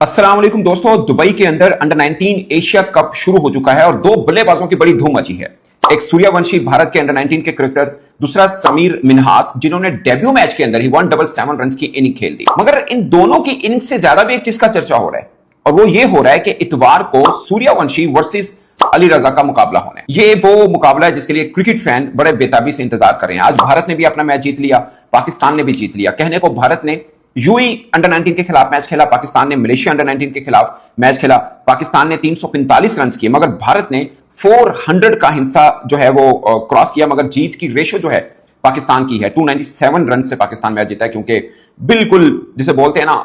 अस्सलाम वालेकुम दोस्तों, दुबई के अंदर अंडर 19 एशिया कप शुरू हो चुका है और दो बल्लेबाजों की बड़ी धूम मची है। एक सूर्यवंशी भारत के अंडर 19 के क्रिकेटर, दूसरा समीर मिन्हास जिन्होंने डेब्यू मैच के अंदर ही 177 रन की इनिंग खेल दी। मगर इन दोनों की इनिंग से ज्यादा भी एक चीज का चर्चा हो रहा है और वो ये हो रहा है कि इतवार को सूर्यवंशी वर्सेस अली रजा का मुकाबला होना है। ये वो मुकाबला है जिसके लिए क्रिकेट फैन बड़े बेताबी से इंतजार कर रहे हैं। आज भारत ने भी अपना मैच जीत लिया, पाकिस्तान ने भी जीत लिया। कहने को भारत ने यूएई अंडर 19 के खिलाफ मैच खेला, पाकिस्तान ने मलेशिया अंडर 19 के खिलाफ मैच खेला। पाकिस्तान ने 345 रन किए मगर भारत ने 400 का हिस्सा जो है वो क्रॉस किया। मगर जीत की रेशो जो है पाकिस्तान की है, 297 रन से पाकिस्तान मैच जीता है, क्योंकि बिल्कुल जिसे बोलते हैं ना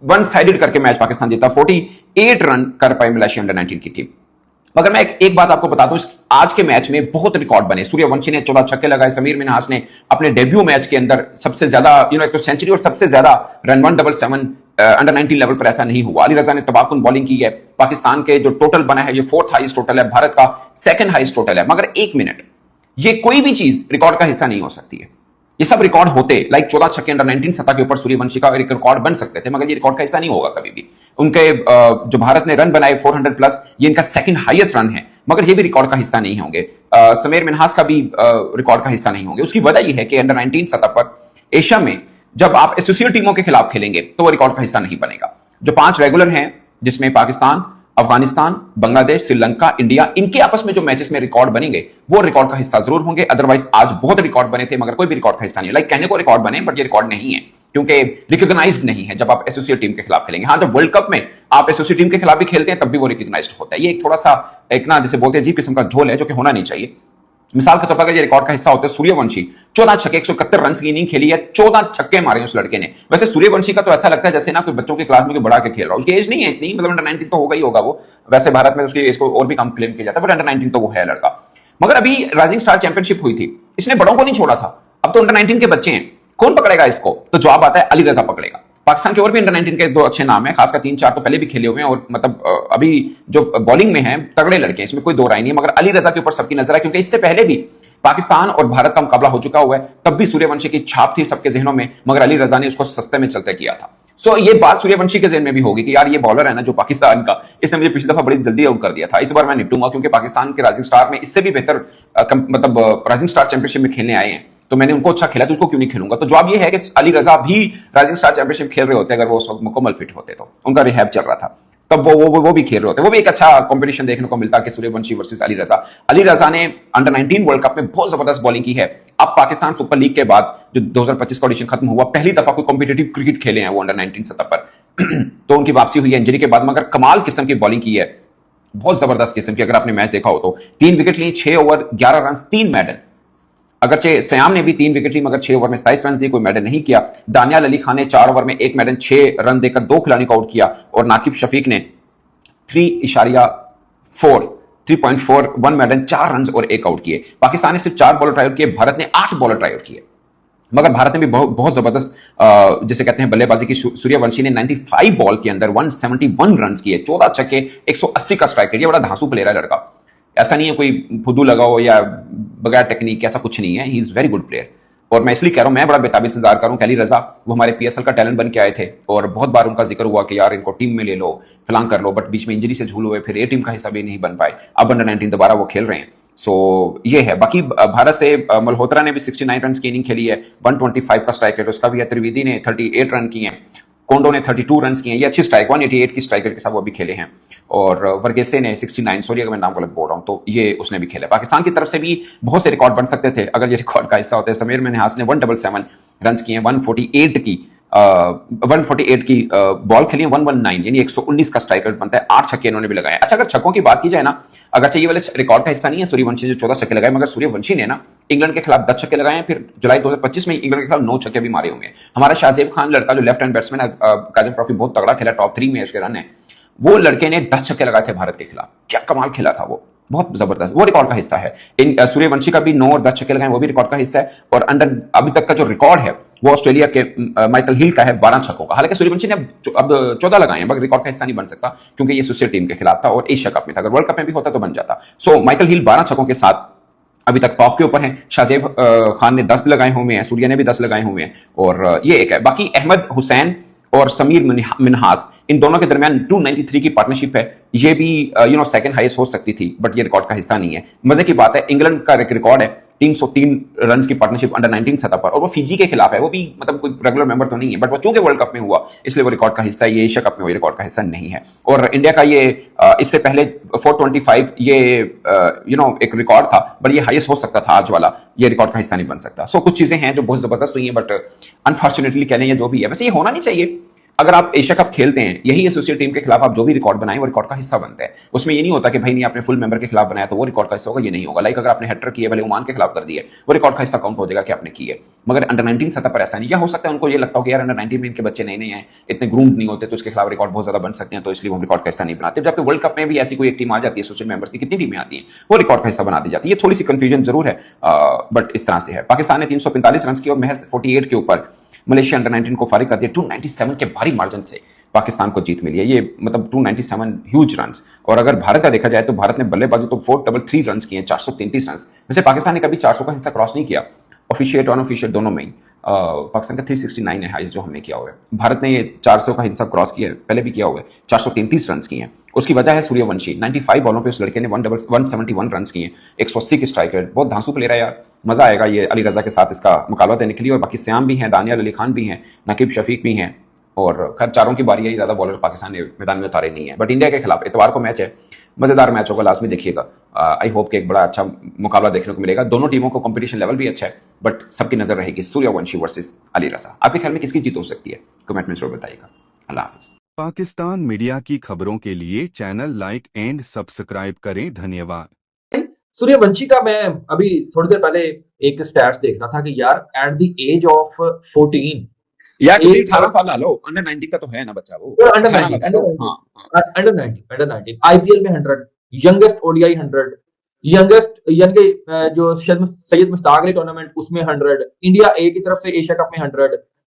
वन साइडेड करके मैच पाकिस्तान जीता। 48 रन कर पाई मलेशिया अंडर 19 की टीम। मगर मैं एक बात आपको बता दूं, आज के मैच में बहुत रिकॉर्ड बने। सूर्यवंशी ने 14 छक्के लगाए, समीर मिन्हास ने अपने डेब्यू मैच के अंदर सबसे ज्यादा एक तो सेंचुरी और सबसे ज्यादा रन 177 अंडर 19 लेवल पर ऐसा नहीं हुआ। अली रजा ने तबाकुन बॉलिंग की है। पाकिस्तान के जो टोटल बना है ये 4th हाईएस्ट टोटल है, भारत का 2nd हाईएस्ट टोटल है। मगर एक मिनट, ये कोई भी चीज रिकॉर्ड का हिस्सा नहीं हो सकती है। ये सब रिकॉर्ड होते, लाइक 14 छक्के अंडर 19 सतह के ऊपर सूर्यवंशी का एक रिकॉर्ड बन सकते थे, मगर ये रिकॉर्ड का हिस्सा नहीं होगा कभी भी। उनके जो भारत ने रन बनाए 400 प्लस, ये इनका 2nd हाईएस्ट रन है, मगर ये भी रिकॉर्ड का हिस्सा नहीं होंगे। समीर मिन्हास का भी रिकॉर्ड का हिस्सा नहीं होंगे। उसकी वजह यह है कि अंडर 19 सतह पर एशिया में जब आप एसोसिएट टीमों के खिलाफ खेलेंगे तो वो रिकॉर्ड का हिस्सा नहीं बनेगा। जो 5 रेगुलर हैं, जिसमें पाकिस्तान, अफगानिस्तान, बांग्लादेश, श्रीलंका, इंडिया, इनके आपस में जो मैचेस में रिकॉर्ड बनेंगे वो रिकॉर्ड का हिस्सा जरूर होंगे। अदरवाइज आज बहुत रिकॉर्ड बने थे मगर कोई भी रिकॉर्ड का हिस्सा नहीं। लाइक कहने को रिकॉर्ड बने बट ये रिकॉर्ड नहीं है, क्योंकि रिकॉग्नाइज्ड नहीं है जब आप एसोसिएट टीम के खिलाफ खेलेंगे। हाँ, जब वर्ल्ड कप में आप एसोसिएट टीम के खिलाफ भी खेलते हैं तब भी वो रिकॉग्नाइज्ड होता है। ये एक थोड़ा सा एक ना जिसे बोलते हैं अजीब किस्म का झोल है जो कि होना नहीं चाहिए। मिसाल के तौर पर ये रिकॉर्ड का हिस्सा होता है सूर्यवंशी 14 छक्के 171 रन की इनिंग खेली है, 14 छक्के मारे उस लड़के ने। वैसे सूर्यवंशी का तो ऐसा लगता है जैसे ना कोई बच्चों की क्लास में बढ़ा के खेल रहा है। उसकी एज नहीं है इतनी, मतलब अंडर 19 तो होगा ही होगा वो। वैसे भारत में उसकी एज को और भी कम क्लेम किया जाता है, बट अंडर 19 तो वो है लड़का। मगर अभी राइजिंग स्टार चैंपियनशिप हुई थी, इसने बड़ों को नहीं छोड़ा था। अब तो अंडर 19 के बच्चे हैं, कौन पकड़ेगा इसको? तो जवाब आता है अली रजा पकड़ेगा। पाकिस्तान के और भी अंडर 19 के 2 अच्छे नाम है, खासकर 3-4 तो पहले भी खेले हुए हैं और मतलब अभी जो बॉलिंग में है तगड़े लड़के हैं, इसमें कोई दो राय नहीं है। मगर अली रजा के ऊपर सबकी नजर है, क्योंकि इससे पहले भी पाकिस्तान और भारत का मुकाबला हो चुका हुआ है, तब भी सूर्यवंशी की छाप थी सबके जहनों में, मगर अली रजा ने उसको सस्ते में चलते किया था। सो ये बात सूर्यवंशी के जहन में भी होगी कि यार ये बॉलर है ना जो पाकिस्तान का, इसने मुझे पिछली दफा बड़ी जल्दी आउट कर दिया था, इस बार मैं निपटूंगा, क्योंकि पाकिस्तान के राइजिंग स्टार में इससे भी बेहतर मतलब राइजिंग स्टार चैंपियनशिप में खेलने आए हैं, तो मैंने उनको अच्छा खेला तो उसको क्यों नहीं खेलूंगा। तो जवाब ये है कि अली रजा भी राइजिंग स्टार चैंपियनशिप खेल रहे होते अगर वो उस वक्त मुकम्मल फिट होते, तो उनका रिहैब चल रहा था तब वो भी खेल रहे होते। वो भी एक अच्छा कंपटीशन देखने को मिलता कि सूर्यवंशी वर्सेस अली रजा। अली रजा ने अंडर 19 वर्ल्ड कप में बहुत जबरदस्त बॉलिंग की है। अब पाकिस्तान सुपर लीग के बाद जो 2025 का ऑडिशन खत्म हुआ, पहली दफा कोई कॉम्पिटिटिव क्रिकेट खेले हैं वो अंडर 19 सतह पर तो उनकी वापसी हुई है इंजरी के बाद, मगर कमाल किस्म की बॉलिंग की है, बहुत जबरदस्त किस्म की। अगर आपने मैच देखा हो तो 3 विकेट ली, 6 ओवर 11 रन, 3 मेडल। अगरचे सयाम ने भी 3 विकेट ली मगर 6 ओवर में 27 रन दी, कोई मेडल नहीं किया। दानियाल अली खान ने 4 ओवर में 1 मेडल 6 रन देकर 2 खिलाड़ियों को आउट किया और नाकिब शफीक ने 3.4 1 मेडल 4 रन और 1 आउट किए। पाकिस्तान ने सिर्फ 4 बॉलर ट्राई आउट किए, भारत ने 8 बॉलर ट्राई आउट किए। मगर भारत ने भी बहुत जबरदस्त जिसे कहते हैं बल्लेबाजी की। सूर्यवंशी ने 95 बॉल के अंदर 171 रन किए, 14 छक्के, 180 का स्ट्राइक रेट। ये बड़ा धांसू प्लेयर है लड़का, ऐसा नहीं है कोई फुदू लगाओ या बगैर टेक्निक, ऐसा कुछ नहीं है। He is very good player और मैं इसलिए कह रहा हूं, मैं बड़ा बेताबी से इंतजार कर रहा हूं। अली रजा वो हमारे पीएसएल का टैलेंट बन के आए थे और बहुत बार उनका जिक्र हुआ कि यार इनको टीम में ले लो, फिलहाल कर लो, बट बीच में इंजरी से झूल हुए, फिर ए टीम का हिस्सा भी नहीं बन पाए। अब अंडर 19 दोबारा वो खेल रहे हैं। सो ये है। बाकी भारत से मल्होत्रा ने भी 69 रन की इनिंग खेली है, 125 का स्ट्राइक रेट उसका भी है। त्रिवेदी ने 38 रन किए हैं, कोंडो ने 32 रन किए हैं, ये अच्छी स्ट्राइक 188 की स्ट्राइक रेट के साथ वो भी खेले हैं। और वर्गेसे ने 69, सॉरी अगर मैं नाम गलत बोल रहा हूं तो ये उसने भी खेला। पाकिस्तान की तरफ से भी बहुत से रिकॉर्ड बन सकते थे अगर ये रिकॉर्ड का हिस्सा होते। समीर मिन्हास ने 177 रन किए, 148 की बॉल खेली, 119 यानी 119 का स्ट्राइक रेट बनता है। 8 छक्के इन्होंने भी लगाए। अच्छा, अगर छक्कों की बात की जाए ना, अगर चाहिए वाले रिकॉर्ड का हिस्सा नहीं है सूर्यवंशी जो 14 छक्के लगाए, मगर सूर्यवंशी ने ना इंग्लैंड के खिलाफ 10 छक्के लगाए हैं, फिर जुलाई 2025 में इंग्लैंड के खिलाफ 9 छक्के भी मारे हुए हैं। हमारा शाहजेब खान लड़का जो लेफ्ट हैंड बैट्समैन है, काजम ट्रॉफी बहुत तगड़ा खेला, टॉप 3 में उसके रन है, वो लड़के ने 10 छक्के लगाए थे भारत के खिलाफ। क्या कमाल खेला था वो, बहुत जबरदस्त, वो रिकॉर्ड का हिस्सा है। इन सूर्यवंशी का भी 9 और 10 छक्के लगाए, वो भी रिकॉर्ड का हिस्सा है। और अंडर अभी तक का जो रिकॉर्ड है वो ऑस्ट्रेलिया के माइकल हिल का है, 12 छक्कों का। हालांकि सूर्यवंशी ने अब 14 लगाए हैं, मगर रिकॉर्ड का हिस्सा नहीं बन सकता क्योंकि ये एसोसिएट टीम के खिलाफ था और एशिया कप में था। अगर वर्ल्ड कप में भी होता तो बन जाता। सो माइकल हिल 12 छक्कों के साथ अभी तक टॉप के ऊपर हैं। शाहजेब खान ने 10 लगाए हुए हैं, सूर्य ने भी 10 लगाए हुए हैं और ये एक है। बाकी अहमद हुसैन और समीर मिन्हास, इन दोनों के दरमियान 293 की पार्टनरशिप है। ये भी सेकंड हाईएस्ट हो सकती थी, बट ये रिकॉर्ड का हिस्सा नहीं है। मजे की बात है, इंग्लैंड का एक रिकॉर्ड है 303 रन की पार्टनरशिप अंडर 19 सतह पर, और वो फिजी के खिलाफ है। वो भी मतलब कोई रेगुलर मेंबर तो नहीं है, बट वो चूंकि वर्ल्ड कप में हुआ इसलिए वो रिकॉर्ड का हिस्सा है। ये एशिया कप में वो रिकॉर्ड का हिस्सा नहीं है। और इंडिया का ये इससे पहले 425 ये एक रिकॉर्ड था, बट ये हाईएस्ट हो सकता था आज वाला, ये रिकॉर्ड का हिस्सा नहीं बन सकता। सो कुछ चीजें हैं जो बहुत जबरदस्त हुई हैं, बट अनफॉर्चुनेटली कहने ये जो भी है, वैसे ये होना नहीं चाहिए। अगर आप एशिया कप खेलते हैं, यही एसोसिएट टीम के खिलाफ आप जो भी रिकॉर्ड बनाएं वो रिकॉर्ड का हिस्सा बनता है। उसमें ये नहीं होता कि भाई नहीं आपने फुल मेंबर के खिलाफ बनाया तो वो रिकॉर्ड का हिस्सा होगा, ये नहीं होगा। लाइक अगर आपने हैट्रिक की है, भले ओमान के खिलाफ कर दी है, वो रिकॉर्ड का हिस्सा काउंट हो जाएगा कि आपने की है। मगर अंडर 19 सतह पर ऐसा नहीं। या हो सकता है उनको ये लगता हो कि यार अंडर 19 में इनके बच्चे नए हैं, इतने ग्रूम्ड नहीं होते, तो इसके खिलाफ रिकॉर्ड बहुत ज्यादा बन सकते हैं, तो इसलिए वो रिकॉर्ड का हिस्सा नहीं बनाते। जबकि वर्ल्ड कप में भी ऐसी कोई एक टीम आ जाती है, एसोसिएट मेंबर की कितनी टीमें आती हैं, वो रिकॉर्ड का हिस्सा बना दी जाती है। ये थोड़ी सी कंफ्यूजन जरूर है, बट इस तरह से है। पाकिस्तान ने 345 रन की और महज 48 के ऊपर मलेशिया अंडर 19 को फारिग कर दिया। 297 के भारी मार्जिन से पाकिस्तान को जीत मिली है। ये मतलब 297 ह्यूज रन्स। और अगर भारत का देखा जाए तो भारत ने बल्लेबाजी तो 433 रन किए हैं, 433 रन। वैसे पाकिस्तान ने कभी 400 का हिस्सा क्रॉस नहीं किया, ऑफिशिएट और अनऑफिशिएट दोनों में ही। पाकिस्तान का 369 है हाईएस्ट जो हमने किया हुआ है। भारत ने ये 400 का हिस्सा क्रॉस किया है, पहले भी किया हुआ है, 433 रन किए हैं। उसकी वजह है सूर्यवंशी। 95 बॉलों पे उस लड़के ने 171 रन किए हैं, 180 की स्ट्राइक रेट। बहुत धांसू प्लेयर है यार, मजा आएगा ये अली रजा के साथ इसका मुकाबला देने के लिए। और बाकी श्याम भी हैं, दानियाल अली खान भी हैं, नकीब शफीक भी हैं, और खैर चारों की बारी है। ज्यादा बॉलर पाकिस्तान ने मैदान में उतारे नहीं है। बट इंडिया के खिलाफ इतवार को मैच है, मजेदार मैच होगा, लास्ट में देखिएगा। आई होप कि एक बड़ा अच्छा मुकाबला देखने को मिलेगा। दोनों टीमों को कंपटीशन लेवल भी अच्छा है, बट सबकी नजर रहेगी सूर्यवंशी वर्सेस अली रजा। आपके ख्याल में किसकी जीत हो सकती है? कमेंट में जरूर बताइएगा। अल्लाह हाफिज। पाकिस्तान मीडिया की खबरों के लिए चैनल लाइक एंड सब्सक्राइब करें। धन्यवाद। सूर्यवंशी का मैं अभी थोड़ी देर पहले एक स्टैट्स देख रहा था कि यार एट द एज ऑफ 14 यार किसी 18 साल ला लो, अंडर 19 का तो है ना बच्चा वो। अंडर 19 आईपीएल में 100, यंगेस्ट ओडीआई 100, यंगेस्ट यानी कि जो सैयद मुश्ताक अली टूर्नामेंट उसमें 100, इंडिया ए की तरफ से एशिया कप में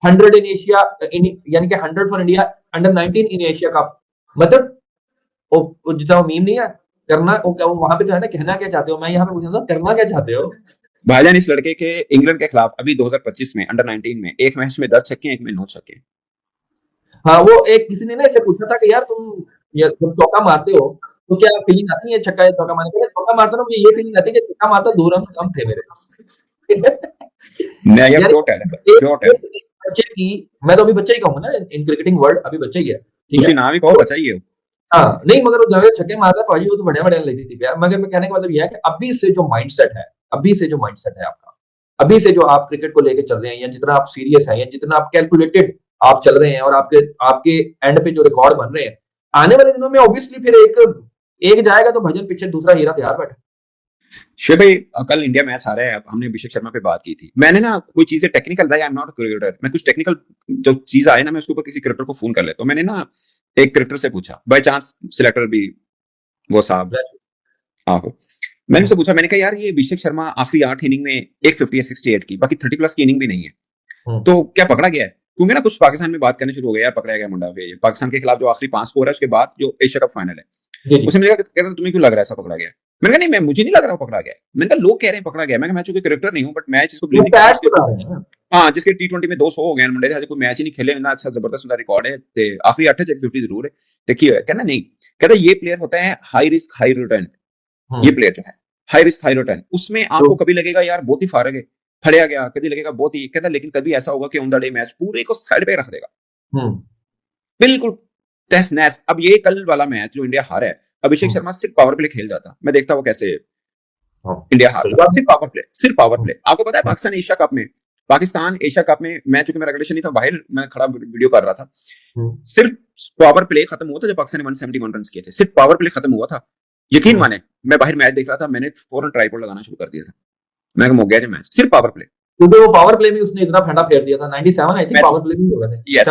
100 इन एशिया, यानी कि 100 for India under 19 in Asia cup. मतलब वो जितना मीम नहीं है करना, वो वहां पे जो है ना, कहना क्या चाहते हो, मैं यहाँ पे पूछ रहा था करना क्या चाहते हो भाईजान। इस लड़के के इंग्लैंड के खिलाफ अभी 2025 में अंडर 19 में एक मैच में 10 छक्के, एक में 9 छक्के। हाँ, वो एक किसी ने ना इससे पूछा था कि यार तुम चौका मारते हो तो क्या फीलिंग आती है छक्का या चौका मारने के? चौका मारता ना, मुझे ये फीलिंग आती है कि छक्का मारता 2 रन कम थे मेरे बच्चे की, मैं तो अभी बच्चा ही कहूंगा ना, इन क्रिकेटिंग वर्ल्ड अभी बच्चा ही है, ठीक है? नाम ही कहो, बच्चा ही है। हाँ, नहीं मगर वो जब छक्के मारता पाजी वो तो बढ़िया लेती थी यार। मगर मैं कहने का मतलब ये है कि अभी से जो माइंडसेट है, आपका, अभी से जो आप क्रिकेट को लेके चल रहे हैं, या जितना आप सीरियस हैं, या जितना आप कैलकुलेटेड आप चल रहे हैं, और आपके एंड पे जो रिकॉर्ड बन रहे हैं, आने वाले दिनों में ऑब्वियसली फिर एक जाएगा तो भजन पीछे दूसरा हीरा तैयार बैठा। शिव भाई, कल इंडिया मैच आ रहा है, हमने अभिषेक शर्मा पे बात की थी। मैंने ना कोई चीजें technical, I am not cricketer, मैं कुछ टेक्निकल जो चीज आए ना, मैं उसके ऊपर किसी क्रिकेटर को फोन कर लेता हूं। मैंने ना एक क्रिकेटर से पूछा, बाय चांस सिलेक्टर भी वो साहब, आहो, मैंने उनसे पूछा, मैंने कहा यार ये अभिषेक शर्मा आखिरी 8 इनिंग में 150 या 68 की, बाकी 30+ की इनिंग भी नहीं है, तो क्या पकड़ा गया है? क्योंकि ना कुछ पाकिस्तान में बात करने शुरू हो गया, यार पकड़ा गया मुंडा। पाकिस्तान के खिलाफ जो आखिरी 5 स्कोर है, उसके बाद जो एशिया कप फाइनल है, उसमें मुझे कहता तुम्हें क्यों लग रहा है ऐसा पकड़ा गया? मैंने कहा नहीं, मुझे नहीं लग रहा पकड़ा गया। मैंने कहा लोग कह रहे हैं पकड़ा गया। मैं चूंकि क्रिकेटर नहीं हूं, बट मैच इसको हाँ, जिसके T20 में 200 हो गए मुंडे थे, कोई मैच ही नहीं खेले, ना अच्छा जबरदस्त उनका रिकॉर्ड है, ते आखिरी 8 50 जरूर है, देखिए कहना नहीं, कहता ये प्लेयर होता है हाई रिस्क हाई रिटर्न। ये प्लेयर जो है हाई रिस्क हाई रिटर्न, उसमें आपको कभी लगेगा यार बहुत ही फारग है, फड़िया गया, कभी लगेगा बहुत ही, कहता लेकिन कभी ऐसा होगा कि ऑन द डे मैच पूरे को साइड पे रख देगा, बिल्कुल तहस नहस। अब ये कल वाला मैच जो इंडिया हारा है, अभिषेक शर्मा सिर्फ पावर प्ले खेल जाता, मैं देखता वो कैसे इंडिया हारता, सिर्फ पावर प्ले। आपको पता है पाकिस्तान एशिया कप में, मैं चूंकि मेरा रिलेशन नहीं था, बाहर मैं खड़ा वीडियो कर रहा था, सिर्फ पावर प्ले खत्म हुआ था जब पाकिस्तान ने 171 रन किए थे, सिर्फ पावर प्ले खत्म हुआ था। यकीन माने, मैं बाहर मैच देख रहा था, मैंने फौरन ट्राइपॉड लगाना शुरू कर दिया था, मैं हो गया था मैच, सिर्फ पावर प्ले। क्योंकि वो पावर प्ले में उसने इतना फंडा फेर दिया था, 97 आई थिंक पावर प्ले में हो गया था। यस,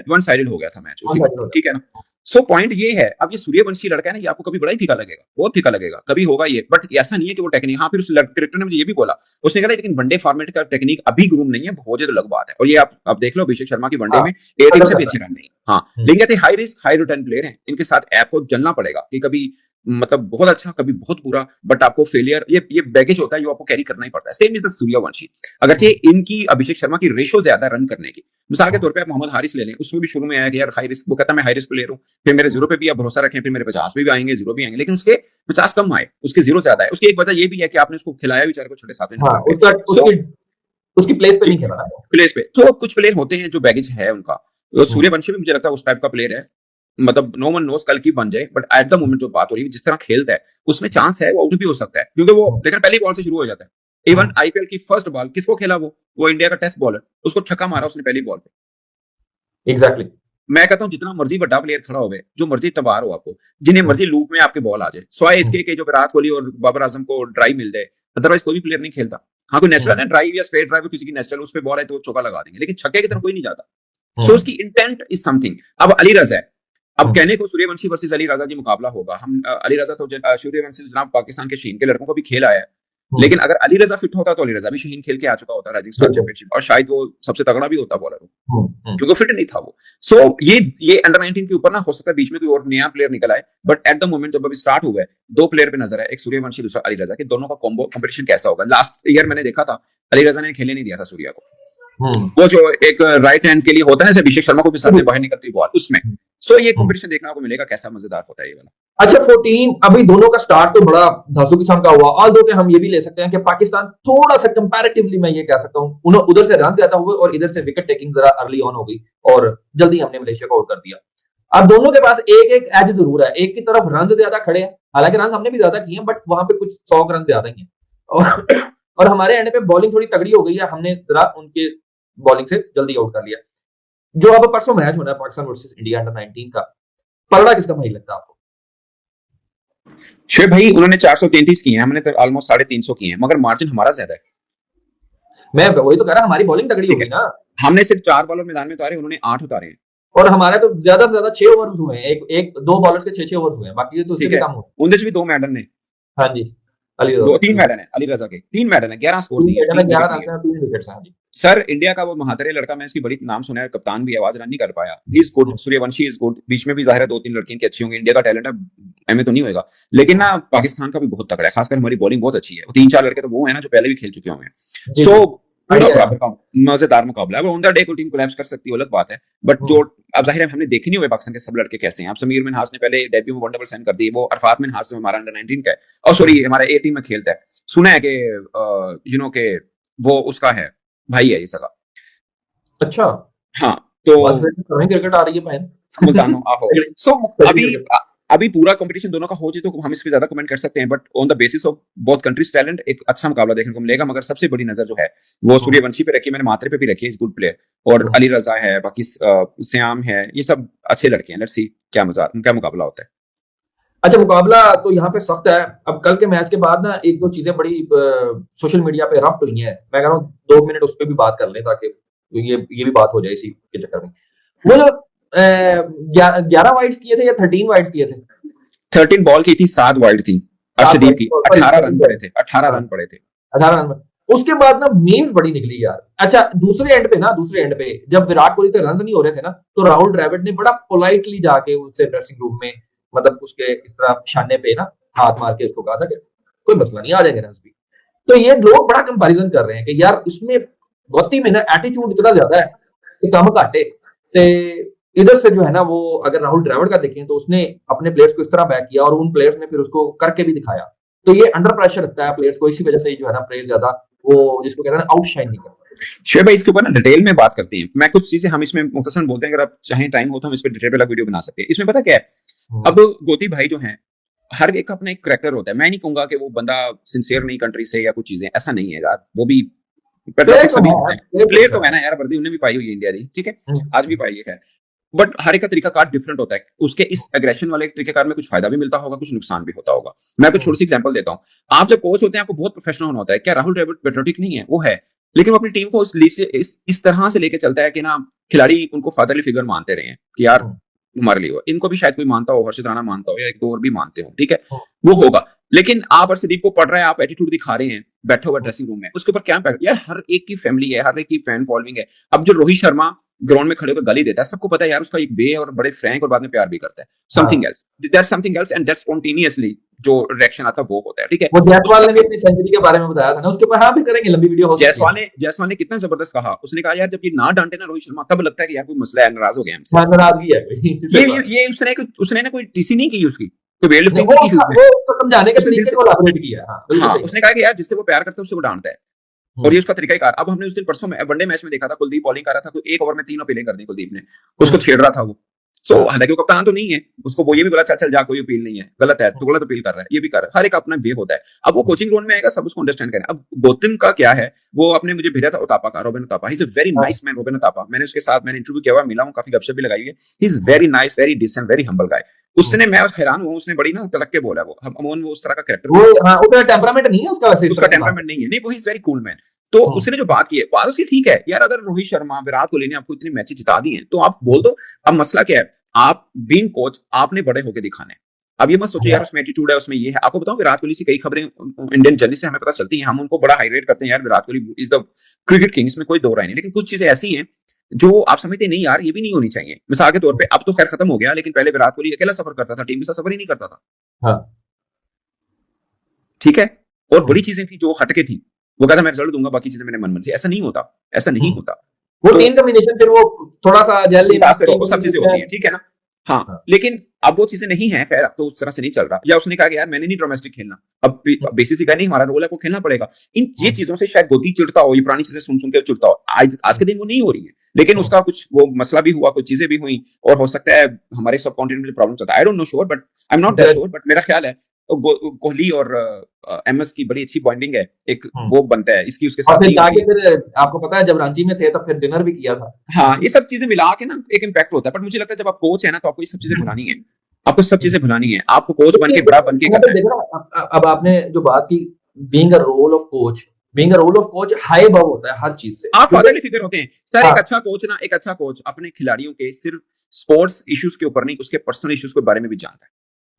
वन साइडेड हो गया था मैच उसी वक्त, ठीक है ना? सो पॉइंट ये है, अब ये सूर्यवंशी लड़का है ना, ये आपको कभी बड़ा ही फीका लगेगा, बहुत फीका लगेगा, कभी होगा ये, बट ऐसा नहीं है कि वो टेक्निक। हाँ, फिर उस क्रिकेटर ने मुझे ये भी बोला, उसने कहा लेकिन वनडे फॉर्मेट का टेक्निक अभी ग्रूम नहीं है, हो जाए तो अलग बात है। और ये आप देख लो, अभिषेक शर्मा की वनडे में 8 से भी अच्छे रन नहीं। हाँ, लेकिन कहते high risk high return player हैं, इनके साथ आपको जलना पड़ेगा कि कभी मतलब बहुत अच्छा कभी बहुत बुरा, बट आपको फेलियर ये बैगेज होता है जो आपको कैरी करना ही पड़ता है। Same is the Suryavanshi. अगरचे इनकी अभिषेक शर्मा की रेशो ज्यादा रन करने की, मिसाल के तौर पे आप मोहम्मद हारिस ले लें, उसमें भी शुरू में आया कि यार हाई रिस्क, वो कहता मैं हाई रिस्क प्लेयर हूँ, फिर मेरे जीरो पे भी आप भरोसा रखें, फिर मेरे 50 पे भी आएंगे, जीरो भी आएंगे, लेकिन उसके 50 कम आए, उसके जीरो ज्यादा है। उसकी एक वजह ये भी है कि आपने उसको खिलाया बेचारे को छोटे 7वें हाँ, नंबर पे। उसकी प्लेस पे नहीं खेला ना। प्लेस पे तो कुछ प्लेयर होते हैं जो बैगेज है उनका, तो सूर्यवंशी भी मुझे लगता है उस टाइप का प्लेयर है, मतलब नो वन नोस कल की बन जाए, बट एट द मोमेंट जो बात हो रही है जिस तरह खेलता है उसमें चांस है वो आउट भी हो सकता है, क्योंकि वो लेकिन पहली बॉल से शुरू हो जाता है। इवन आईपीएल की फर्स्ट बॉल किसको खेला, वो इंडिया का टेस्ट बॉलर, उसको छक्का मारा उसने पहली बॉल पे। एग्जैक्टली। मैं कहता हूँ जितना मर्जी बड़ा प्लेयर खड़ा हो, जो मर्जी तबार हो, आपको जिन्हें मर्जी लूप में आपके बॉल आ जाए, स्वाय इसके के जो विराट कोहली और बाबर आजम को ड्राइव मिल जाए, अदरवाइज कोई भी प्लेयर नहीं खेलता। हाँ, कोई नेचुरल है ड्राइव या स्ट्रेट ड्राइव किसी की नेचुरल उस पे बॉल है तो चौका लगा देंगे, लेकिन छक्के की तरफ कोई नहीं जाता। सो उसकी इंटेंट इज समथिंग। अब अली रजा है, अब कहने को सूर्यवंशी वर्सेस अली रजा जी मुकाबला होगा, हम अली रजा तो सूर्यवंशी जनाब पाकिस्तान के शहीन के लड़कों को भी खेल आया है, लेकिन अगर अली रजा फिट होता तो अली रजा भी शहीन खेल के आ चुका होता राइजिंग स्टार चैंपियनशिप, और शायद वो सबसे तगड़ा भी होता बॉलर, क्योंकि फिट नहीं था वो। सो ये अंडर 19 के ऊपर ना हो सकता है बीच में कोई और नया प्लेयर निकल आए, बट एट द मोमेंट जब अभी स्टार्ट हुआ है, दो प्लेयर पे नजर है, एक सूर्यवंशी दूसरा अली रजा, के दोनों का कॉम्बो कंपटीशन कैसा होगा। लास्ट ईयर मैंने देखा था अली रजा ने खेलने नहीं दिया था सूर्या को, वो जो एक राइट हैंड के लिए होता है ना, अभिषेक शर्मा को भी साथ में बाहर निकलती बॉल उसमें। सो ये कंपटीशन देखने को मिलेगा, कैसा मजेदार होता है ये वाला। अच्छा 14 अभी दोनों का स्टार्ट तो बड़ा धांसू किस्म का हुआ, ऑल दो के हम ये भी ले सकते हैं कि पाकिस्तान थोड़ा सा कंपैरेटिवली मैं ये कह सकता हूं उधर से रन ज्यादा हुए और इधर से विकेट टेकिंग जरा अर्ली ऑन हो गई और जल्दी हमने मलेशिया को आउट कर दिया। अब दोनों के पास एक एक एज जरूर है, एक की तरफ रन ज्यादा खड़े हैं, हालांकि रन हमने भी ज्यादा किए हैं, बट वहां पे कुछ 100 रन ज्यादा ही है और हमारे एंड पे बॉलिंग थोड़ी तगड़ी हो गई है, हमने जरा उनके बॉलिंग से जल्दी आउट कर लिया। जो अब परसों मैच होना है पाकिस्तान वर्सेस इंडिया अंडर 19 का, पलड़ा किसका भाई लगता है आपको? शेख भाई उन्होंने 433 किए हैं, हमने तो ऑलमोस्ट 350 किए हैं, मगर मार्जिन हमारा ज्यादा है। मैं वही तो कह रहा, हमारी बॉलिंग तगड़ी हो गई ना, हमने सिर्फ 4 बॉलर मैदान में उतारे, उन्होंने 8 उतारे हैं, और हमारे तो ज्यादा से ज्यादा 6 ओवर्स हुए हैं, एक दो बॉलर्स के 6 ओवर्स हुए हैं, बाकी तो उससे भी कम हुए। उनमें से भी 2 मैडन ने, हाँ जी, अली दो 3 मैडन है अली रजा के, 3 मैडन है, 11 स्कोर दिए, 11 रन का 3 विकेट्स हैं। सर इंडिया का वो महातरे लड़का, मैं इसकी बड़ी नाम सुना है, कप्तान भी आवाज रन नहीं कर पाया, he is good, Suryavanshi is good, बीच में भी जाहिर है 2-3 लड़कियों की अच्छी होंगी, इंडिया का टैलेंट है एमए तो नहीं होगा, लेकिन ना पाकिस्तान का भी बहुत तगड़ा है, खासकर हमारी बॉलिंग बहुत अच्छी है, 3-4 लड़के तो वो है ना जो पहले भी खेल चुके होंगे। सो बराबर का मजेदार मुकाबला है, ऑन द डे कोई टीम कोलैप्स कर सकती है अलग बात है, बट जो अब जाहिर है हमने देखी नहीं हुए पाकिस्तान के सब लड़के कैसे हैं। अब समीर मिनहास ने पहले डेब्यू में 1 डबल सेंड कर दी, वो अरफात मिनहास से हमारा अंडर 19 का है, और सॉरी हमारा ए टीम में खेलता है, सुना है कि यू नो के वो उसका है भाई है ये सगा। अच्छा हाँ, तो क्रिकेट आ रही है बहन मुल्तानो आहो। सो अभी पूरा कंपटीशन दोनों का हो जाए तो हम इस पे ज्यादा कमेंट कर सकते हैं, but on the basis of both countries talent एक अच्छा मुकाबला देखने को मिलेगा, मगर सबसे बड़ी नजर जो है वो सूर्यवंशी पे रखी, मैंने मात्रे पे भी रखी है, इस गुड प्लेयर, और अली रजा है, बाकी श्याम है, ये सब अच्छे लड़के हैं। लेट्स सी क्या मुकाबला होता है। अच्छा मुकाबला तो यहाँ पे सख्त है। अब कल के मैच के बाद ना एक दो चीजें बड़ी सोशल मीडिया पे रफ्ट हुई हैं, मैं कह रहा हूँ 2 मिनट उस पर भी बात कर लें ताकि ये भी बात हो जाए इसी के चक्कर में। वो जो 11 वाइड्स किए थे या 13 वाइड्स किए थे? 13 बॉल की थी, 7 वाइड थी, अर्शदीप की 18 रन पड़े थे, 18 रन पड़े थे, 18 रन। उसके बाद ना मीम्स बड़ी निकली यार। अच्छा दूसरे एंड पे जब विराट कोहली से रन नहीं हो रहे थे ना, तो राहुल द्रविड़ ने बड़ा पोलाइटली जाके उससे ड्रेसिंग रूम में, मतलब उसके इस तरह शाने पे ना हाथ मार के उसको कहा था कि कोई मसला नहीं, आ जाएंगे रन भी। तो ये लोग बड़ा कंपैरिजन कर रहे हैं कि यार इसमें गौती में ना एटीट्यूड इतना ज्यादा है कि कम घाटे, इधर से जो है ना वो अगर राहुल द्रविड़ का देखें तो उसने अपने प्लेयर्स को इस तरह बैक किया और उन प्लेयर्स ने फिर उसको करके भी दिखाया। तो ये अंडर प्रेशर रखता है प्लेयर्स को, इसी वजह से जो है ना प्लेयर ज्यादा वो जिसको कहते हैं आउटशाइन नहीं करता। शेर भाई इसके ऊपर ना डिटेल में बात करते हैं, मैं कुछ चीजें हम इसमें मुख्तसरन बोलते हैं, अगर आप चाहें टाइम हो तो हम इस पर डिटेल वाला वीडियो बना सकते हैं। इसमें पता क्या है, अब गोती भाई जो है हर एक का अपना एक करैक्टर होता है, मैं नहीं कहूंगा कि वो बंदा सिंसियर नहीं कंट्री से या कुछ चीजें, ऐसा नहीं है यार, वो भी प्लेयर तो है ना यार, वर्दी उन्हें भी पाई हुई है इंडिया दी, ठीक है, आज भी पाई है, बट हर एक का तरीका कार डिफरेंट होता है, उसके इस एग्रेशन वाले तरीके कार में कुछ फायदा भी मिलता होगा, कुछ नुकसान भी होता होगा। मैं आपको छोटी सी एग्जांपल देता हूँ, आप जब कोच होते हैं आपको बहुत प्रोफेशनल होना होता है, क्या राहुल द्रविड़ पेट्रियोटिक नहीं है? वो है, लेकिन वो अपनी टीम को इस तरह से लेके चलता है कि ना खिलाड़ी उनको फादरली फिगर मानते रहे हैं कि यार हमारे लिए, इनको भी शायद कोई मानता हो, हर्षित राणा मानता हो या एक दो और भी मानते हो, ठीक है, वो होगा। लेकिन आप अर्शदीप को पढ़ रहे हैं, आप एटीट्यूड दिखा रहे हैं बैठे हुए ड्रेसिंग रूम में, उसके ऊपर क्या इम्पैक्ट? यार हर एक की फैमिली है, हर एक की फैन फॉलोइंग है। अब जो रोहित शर्मा ग्राउंड में खड़े होकर गाली देता है, सबको पता है यार उसका एक वे और बड़े फ्रैंक और बाद में प्यार भी करता है, something else, that's something else and that's spontaneously जो रिएक्शन आता है वो होता है, ठीक है। वो जायसवाल ने भी अपनी सेंचुरी के बारे में बताया था ना उसके ऊपर, हाँ भी करेंगे, लंबी वीडियो हो सकती है। जायसवाल ने कितना जबरदस्त कहा, उसने कहा यार जब ये ना डांटे ना रोहित शर्मा तब लगता है कि यार कोई मसला है, नाराज हो गया हमसे। हाँ, नाराजगी है ये उसने ना कोई टीसी नहीं की उसकी, कोई वेट लिफ्टिंग वो नहीं की उसने। वो समझाने के उसने दिल तरीके से- को एलाबोरेट किया है। हाँ, बिल्कुल हाँ सही। उसने कहा कि यार जिससे वो प्यार करता है उससे वो डांटता है, और ये उसका तरीका ही कार। अब हमने उस दिन परसों में वनडे मैच में देखा था, कुलदीप बॉलिंग कर रहा था तो एक ओवर में 3 अपीलें कर दी कुलदीप ने, उसको छेड़ रहा था वो। सो हालांकि वो कप्तान तो नहीं है, उसको वो ये भी बोला चल चल जा, कोई अपील नहीं है, गलत है तो गलत अपील कर रहा है, ये भी कर रहा है, हर एक अपना वे होता है। अब वो कोचिंग ग्राउंड में आएगा, सब उसको अंडरस्टैंड करें। अब गौतम का क्या है, वो आपने मुझे भेजा था उतापा का, Robin Uthappa, he is a very nice man, Robin Uthappa. मैंने उसके साथ मैंने इंटरव्यू किया हुआ, मिला हूं, काफी गपशप भी लगाई है। He is very nice, very decent, very humble guy. उसने मैं हैरान हुआ, उसने बड़ी ना तलक के बोला, वो अमोन वो उस तरह का कैरेक्टर, वो हाँ, उतना टेम्परामेंट नहीं है उसका वैसे, उसका टेम्परामेंट नहीं है, नहीं वो इज वेरी कूल मैन। तो उसने जो बात की है बात उसकी ठीक है यार, अगर रोहित शर्मा विराट कोहली ने आपको इतनी मैचेस जिता दी हैं तो आप बोल दो। अब मसला क्या है, आप बीइंग कोच आपने बड़े होके दिखाने। अब ये मत सोचो यार उसमें एटीट्यूड है, उसमें ये है। आपको बताऊं विराट कोहली से कई खबरें इंडियन जर्नलिस्ट से हमें पता चलती हैं, हम उनको बड़ा हाईलाइट करते हैं यार Virat Kohli is the cricket king, इसमें कोई दो राय नहीं, लेकिन कुछ चीजें ऐसी हैं जो आप समझते नहीं यार ये भी नहीं होनी चाहिए। मिसाल के तौर पे अब तो खैर खत्म हो गया, लेकिन पहले विराट कोहली अकेला सफर करता था, टीम के साथ सफर ही नहीं करता था, हाँ, ठीक है। और बड़ी चीजें थी जो हटके थी, वो कहता मैं रिजल्ट दूंगा बाकी चीजें मेरे मन से, ऐसा नहीं होता, ऐसा नहीं होता। वो तो- टीम कॉम्बिनेशन फिर वो थोड़ा सा जेल मुतासिर हो, वो सब चीजें होती हैं, ठीक है ना। हाँ लेकिन अब वो चीजें नहीं है, खैर अब तो उस तरह से नहीं चल रहा। या उसने कहा कि यार मैंने नहीं डोमेस्टिक खेलना, अब बेसिस का नहीं, हमारा रोल है, को खेलना पड़ेगा। इन ये चीजों से शायद गोदी चिढ़ता हो, ये पुरानी चीजें सुन सुन के चिढ़ता हो। आज के दिन वो नहीं हो रही है, लेकिन उसका कुछ वो मसला भी हुआ, कुछ चीजें भी हुई, और हो सकता है हमारे सब कॉन्टिनेंट में प्रॉब्लम चलता है। आई don't no sure, but I am not that sure, but मेरा ख्याल है कोहली और एमएस की बड़ी अच्छी बॉन्डिंग है, एक वो बनता है इसकी उसके और साथ फिर नहीं होती जाके है। फिर आपको पता है जब रांची में थे तब फिर डिनर भी किया था। हाँ ये सब चीजें मिला के ना एक इम्पैक्ट होता है। बट मुझे लगता है जब आप कोच है ना तो आपको ये सब चीजें भुलानी है, आपको सब चीजें भुलानी है, आपको कोच बन के बड़ा बन के करना है। देखो ना, अब आपने जो बात की, being a role of coach, being a role of coach high above होता है हर चीज से। आप फादरली फिगर होते हैं सर। हाँ। एक अच्छा कोच ना, एक अच्छा कोच अपने खिलाड़ियों के सिर्फ स्पोर्ट्स इश्यूज के ऊपर नहीं, उसके पर्सनल इश्यूज के बारे में भी जानता है,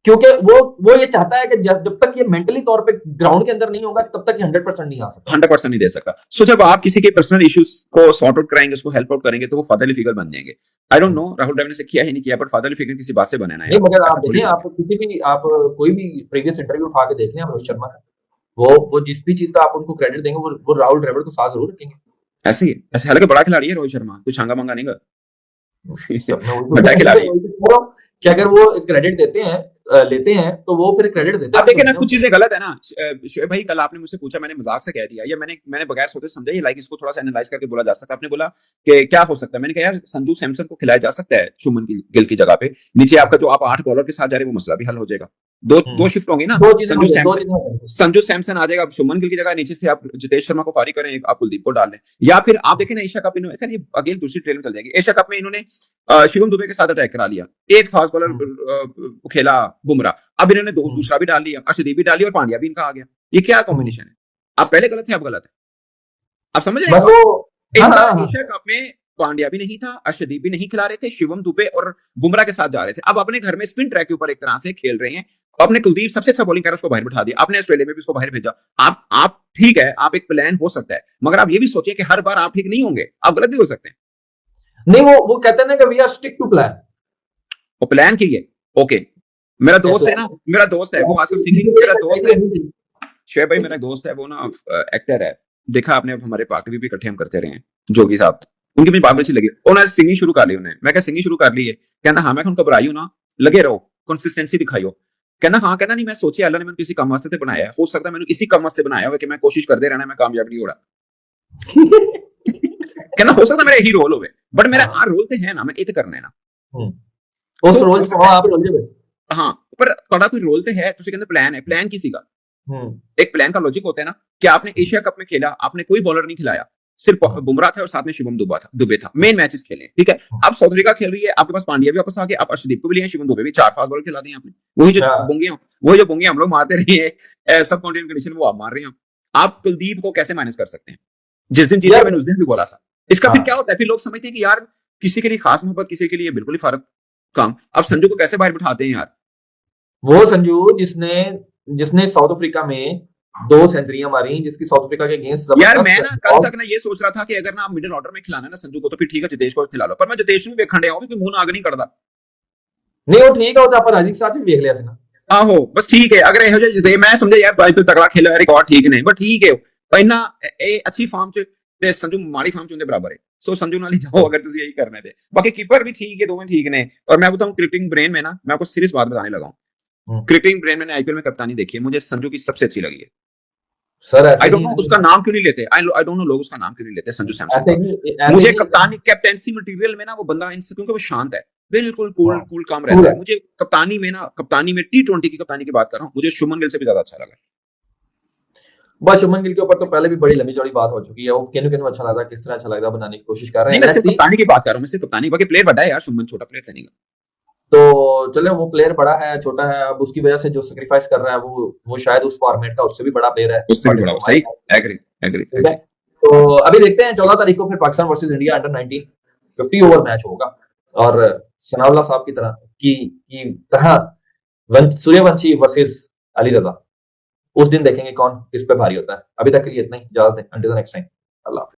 क्योंकि वो ये चाहता है कि जब तक ये मेंटली तौर पे ग्राउंड के अंदर नहीं होगा तब तक ये 100% नहीं आ सकता। 100% नहीं दे सकता। सो जब आप किसी के पर्सनल इश्यूज को सॉर्ट आउट कराएंगे, उसको हेल्प आउट करेंगे, तो वो फादरली फिगर बन जाएंगे। I don't know Rahul Dravid ने से किया ही नहीं किया, बट फादरली फिगर किसी बात से बनाना है। नहीं, मगर ऐसा आप थोड़ी देखें, है। आप किसी भी आप कोई भी प्रीवियस इंटरव्यू उठा के देख लें आप रोहित शर्मा का, वो जिस भी चीज का आप उनको क्रेडिट देंगे वो राहुल द्रविड़ को साथ जरूर रखेंगे। ऐसे ही ऐसे, हालांकि बड़ा खिलाड़ी है रोहित शर्मा, कुछ छांगा मांगा नहीं कर बड़ा बड़ा खिलाड़ी। कि अगर वो क्रेडिट देते हैं लेते हैं तो वो फिर क्रेडिट देते अब देखिए ना कुछ चीजें गलत है ना। शोएब भाई कल आपने मुझसे पूछा, मैंने मजाक से कह दिया, या मैंने बगैर सोचे समझा, ये लाइक इसको थोड़ा सा एनालाइज करके बोला जा सकता है। आपने बोला कि क्या हो सकता है, मैंने कहा यार संजू सैमसन को खिलाया जा सकता है शुभमन गिल की जगह पे, नीचे आपका जो आप 8 बॉलर के साथ जा रहे हैं वो मसला भी हल हो जाएगा। दो शिफ्ट होंगी ना, संजू सैमसन आ जाएगा शुभमन गिल की जगह, नीचे से आप जितेश शर्मा को फारिग करें, आप कुलदीप को डाल लें। या फिर आप देखें ना एशिया कप इन्होंने, ये अगेन दूसरी ट्रेल में चल जाएगी, एशिया कप में इन्होंने शिवम दुबे के साथ अटैक करा लिया, एक फास्ट बॉलर खेला बुमराह, अब इन्होंने दूसरा भी डाल लिया, अर्शदीप भी डाल लिया और पांड्या भी इनका आ गया। ये क्या कॉम्बिनेशन है? आप पहले गलत थे, अब गलत है। आप समझ रहे हैं? एशिया कप में पांड्या भी नहीं था, अर्शदीप भी नहीं खिला रहे थे, शिवम दुबे और बुमराह के साथ जा रहे थे। अब अपने घर में स्पिन ट्रैक के ऊपर एक तरह से खेल रहे हैं। आपने कुलदीप सबसे अच्छा बॉलिंग कर उसको बाहर बिठा दिया, आपने ऑस्ट्रेलिया में भी उसको बाहर भेजा। आप ठीक है, आप एक प्लान हो सकता है, मगर आप ये भी सोचिए कि हर बार आप ठीक नहीं होंगे, आप गलत भी हो सकते हैं। नहीं, वो कहते हैं ना कि we are stick to plan. वो प्लान कीजिए। ओके, मेरा दोस्त है ना, मेरा दोस्त है वो आजकल सिंगिंग, मेरा दोस्त है शोएब भाई, मेरा दोस्त है वो ना एक्टर है, देखा आपने, हमारे पार्टी भी इकट्ठे हम करते रहे हैं, जोगी साहब, उनकी मुझे बात अच्छी लगी, उन्होंने सिंगिंग शुरू कर ली। उन्हें मैं क्या सिंगिंग शुरू कर ली है? कहना हाँ, मैं उनको घबराई हूं ना, लगे रहो, कंसिस्टेंसी दिखाइयो। कहना हाँ, कहना नहीं, मैं सोचिए अल्लाह ने मैंने किसी कम वास्ते से बनाया है, हो सकता है मैंने इसी कम वास्ते बनाया हो कि मैं कोशिश करते रहना, मैं कामयाब नहीं हो रहा। कहना हो सकता है मेरा यही रोल हो, बट मेरा रोल तो है ना, मैं इत करना है ना उस रोल को आप रोल दे। हाँ, पर थोड़ा कोई रोल तो है, तुझे कहते प्लान है, प्लान किसी का एक प्लान का लॉजिक होता है ना कि आपने एशिया कप में खेला, आपने कोई बॉलर नहीं खिलाया, सिर्फ बुमराह था और साथ में शिवम दुबे था, मेन मैचेस खेले, ठीक है। अब साउथ अफ्रीका खेल रही है, आपके पास पांड्या भी वापस आ गया, आप अर्शदीप को भी लिए, शिवम दुबे भी, 4 फास्ट बॉलर खिला दिए आपने। वही जो बोंगे हम लोग मारते रहे हैं सब कॉन्टिनेंट कंडीशन, वो आप मार रहे हैं। आप कुलदीप को कैसे माइनस कर सकते हैं? जिस दिन जीते मैंने उस दिन भी बोला था। इसका फिर क्या होता है, फिर लोग समझते हैं कि यार किसी के लिए खास मोहब्बत, किसी के लिए बिल्कुल ही फर्क काम। अब संजू को कैसे बाहर बिठाते हैं यार? वो संजू जिसने साउथ अफ्रीका में 2 सेंचुरियां मारी जिसकी साउथ अफ्रीका के अगेंस्ट यार मैं ना कल तक ना ये सोच रहा था कि अगर ना आप मिडिल ऑर्डर में खिलाना है ना संजू को तो फिर ठीक है जितेश को खिला लो, पर मैं जितेश ਨੂੰ ਵੇਖਣ ਡਿਆ ਉਹ ਵੀ ਕੋਈ ਮੂੰਹ ਨਾਗ ਨਹੀਂ ਕਰਦਾ। नहीं वो ठीक है, वो तो ਆਪਾਂ ਰਾਜਿਕ ਸਾਹਿਬ ਵੀ ਵੇਖ ਲਿਆ ਸੀ ਨਾ। ਆਹੋ ਬਸ ਠੀਕ ਹੈ, ਅਗਰ ਇਹੋ ਜਿਹਾ ਜਿਤੇ ਮੈਂ ਸਮਝਿਆ ਯਾਰ ਬਾਈ ਤੋਂ ਤਕੜਾ ਖੇਲਿਆ ਰਿਕਾਰਡ ਠੀਕ ਨਹੀਂ, ਬਟ ਠੀਕ ਹੈ ਪਰ ਇੰਨਾ ਇਹ ਅੱਛੀ ਫਾਰਮ ਚ ਤੇ ਸੰਜੂ ਮਾੜੀ ਫਾਰਮ ਚ ਉਹਦੇ ਬਰਾਬਰ ਹੈ, सो संजू नाल ही जाओ अगर तुम यही करने थे। बाकी कीपर भी ठीक है, दोनों ठीक ने। और मैं बताऊं क्रिकेटिंग ब्रेन में ना, मैं आपको सीरियस बात बताने लगा हूं, क्रिकेटिंग ब्रेन मैंने आईपीएल में कप्तानी देखी है, मुझे संजू की सबसे अच्छी लगी है सर। आई डोंट नो उसका नाम क्यों नहीं लेते, आई डोंट नो लोग उसका नाम क्यों नहीं लेते संजू सैमसन। मुझे कप्तानी कैप्टेंसी मटेरियल में ना वो बंदा इनसे, क्योंकि वो शांत है, बिल्कुल कूल काम रहता है। मुझे कप्तानी में ना, कप्तानी में T20 की कप्तानी की बात कर रहा हूँ, मुझे शुभमन गिल से भी ज्यादा अच्छा लगा। बस शुभमन गिल के ऊपर तो पहले भी बड़ी लंबी चौड़ी बात हो चुकी है, वो किन्नू अच्छा लगता है, किस तरह अच्छा लगता है बनाने की कोशिश कर रहे हैं। मैं सिर्फ कप्तानी की बात कर रहा हूँ, मैं सिर्फ कप्तानी, बाकी प्लेयर बड़ा है यार, शुभमन छोटा प्लेयर नहीं। तो चले वो प्लेयर बड़ा है छोटा है, अब उसकी वजह से जो सेक्रीफाइस कर रहा है वो शायद उस फॉर्मेट का उससे भी बड़ा प्लेयर है, उससे भी बड़ा। सही, एग्री। तो अभी देखते हैं 14 तारीख को फिर Pakistan versus India under-19 50 over match होगा, और सनाउल्लाह साहब की तरह सूर्यवंशी वर्सेस अली रजा, उस दिन देखेंगे कौन किस पे भारी होता है। अभी तक के लिए इतना ही, इजाजत दें, अंटिल द नेक्स्ट टाइम, अल्लाह हाफिज़।